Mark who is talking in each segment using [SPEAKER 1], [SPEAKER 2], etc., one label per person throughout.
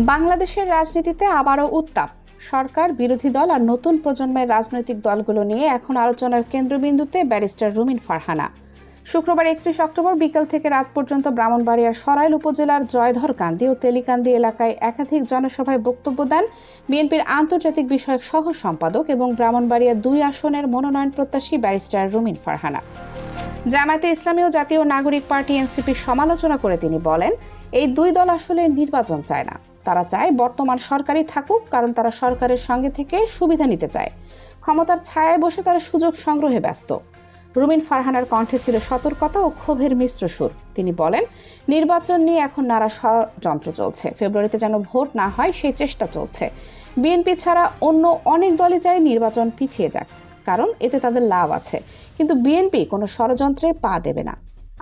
[SPEAKER 1] বাংলাদেশের রাজনীতিতে আবারও উত্তাপ। সরকার, বিরোধী দল আর নতুন প্রজন্মের রাজনৈতিক দলগুলো নিয়ে এখন আলোচনার কেন্দ্রবিন্দুতে ব্যারিস্টার রুমিন ফারহানা। শুক্রবার 31 অক্টোবর বিকেল থেকে রাত পর্যন্ত ব্রাহ্মণবাড়িয়ার সরাইল উপজেলার জয়ধরকান্দি ও তেলিকান্দি এলাকায় একাধিক জনসভায় বক্তব্য দেন বিএনপির আন্তর্জাতিক বিষয়ক সহ সম্পাদক এবং ব্রাহ্মণবাড়িয়া 2 আসনের মনোনয়ন প্রত্যাশী ব্যারিস্টার রুমিন ফারহানা। জামায়াতে ইসলামী ও জাতীয় নাগরিক পার্টি এনসিপির সমালোচনা করে তিনি বলেন, এই দুই দল আসলে নির্বাচন চায় না, তারা চায় বর্তমান সরকারই থাকুক, কারণ তারা সরকারের সঙ্গে থেকে সুবিধা নিতে চায়। ক্ষমতার ছায়ায় বসে তারা সুযোগ সংগ্রহে ব্যস্ত। রুমিন ফারহানার কণ্ঠে ছিল সতর্কতা ও ক্ষোভের মিশ্র সুর। তিনি বলেন, নির্বাচন নিয়ে এখন নানা ষড়যন্ত্র চলছে, ফেব্রুয়ারিতে যেন ভোট না হয় সেই চেষ্টা চলছে। বিএনপি ছাড়া অন্য অনেক দলই চায় নির্বাচন পিছিয়ে যাক, কারণ এতে তাদের লাভ আছে, কিন্তু বিএনপি কোনো ষড়যন্ত্রে পা দেবে না।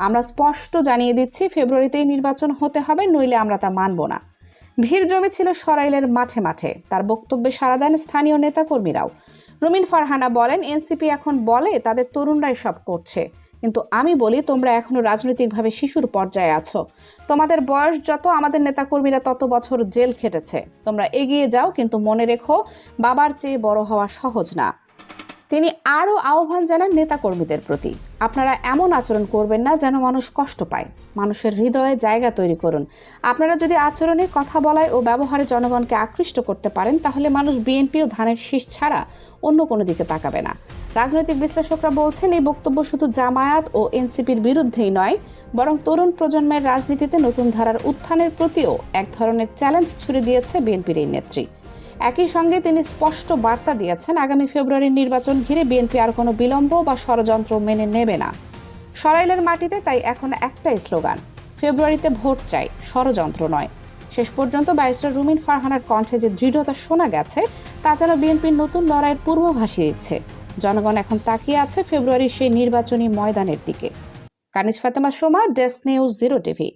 [SPEAKER 1] আমরা স্পষ্ট জানিয়ে দিচ্ছি, ফেব্রুয়ারিতেই নির্বাচন হতে হবে, নইলে আমরা তা মানব না। ভিড় জমেছিল সরাইলের মাঠে মাঠে। তার বক্তব্যে সাড়া দেন স্থানীয় নেতাকর্মীরাও। রুমিন ফারহানা বলেন, এনসিপি এখন বলে তাদের তরুণরাই সব করছে, কিন্তু আমি বলি, তোমরা এখনো রাজনৈতিকভাবে শিশুর পর্যায়ে আছো। তোমাদের বয়স যত, আমাদের নেতাকর্মীরা তত বছর জেল খেটেছে। তোমরা এগিয়ে যাও, কিন্তু মনে রেখো, বাবার চেয়ে বড় হওয়া সহজ না। তিনি আরও আহ্বান জানান নেতাকর্মীদের প্রতি, আপনারা এমন আচরণ করবেন না যেন মানুষ কষ্ট পায়। মানুষের হৃদয়ে জায়গা তৈরি করুন। আপনারা যদি আচরণে, কথা বলায় ও ব্যবহারে জনগণকে আকৃষ্ট করতে পারেন, তাহলে মানুষ বিএনপি ও ধানের শীষ ছাড়া অন্য কোনো দিকে তাকাবে না। রাজনৈতিক বিশ্লেষকরা বলছেন, এই বক্তব্য শুধু জামায়াত ও এনসিপির বিরুদ্ধেই নয়, বরং তরুণ প্রজন্মের রাজনীতিতে নতুন ধারার উত্থানের প্রতিও এক ধরনের চ্যালেঞ্জ ছুড়ে দিয়েছে বিএনপির এই নেত্রী। একই সঙ্গে তিনি স্পষ্ট বার্তা দিয়েছেন, আগামী ফেব্রুয়ারির নির্বাচন ঘিরে বিএনপি আর কোনো বিলম্ব বা ষড়যন্ত্র মেনে নেবে না। সরাইলের মাটিতে তাই এখন একটাই স্লোগান, ফেব্রুয়ারিতে ভোট চাই, ষড়যন্ত্র নয়। শেষ পর্যন্ত ব্যারিস্টার রুমিন ফারহানার কণ্ঠে যে দৃঢ়তা শোনা গেছে, তা যেন বিএনপির নতুন লড়াইয়ের পূর্বাভাসই দিচ্ছে। জনগণ এখন তাকিয়ে আছে ফেব্রুয়ারির সেই নির্বাচনী ময়দানের দিকে। Kaniz Fatema Soma, desk news 0 TV.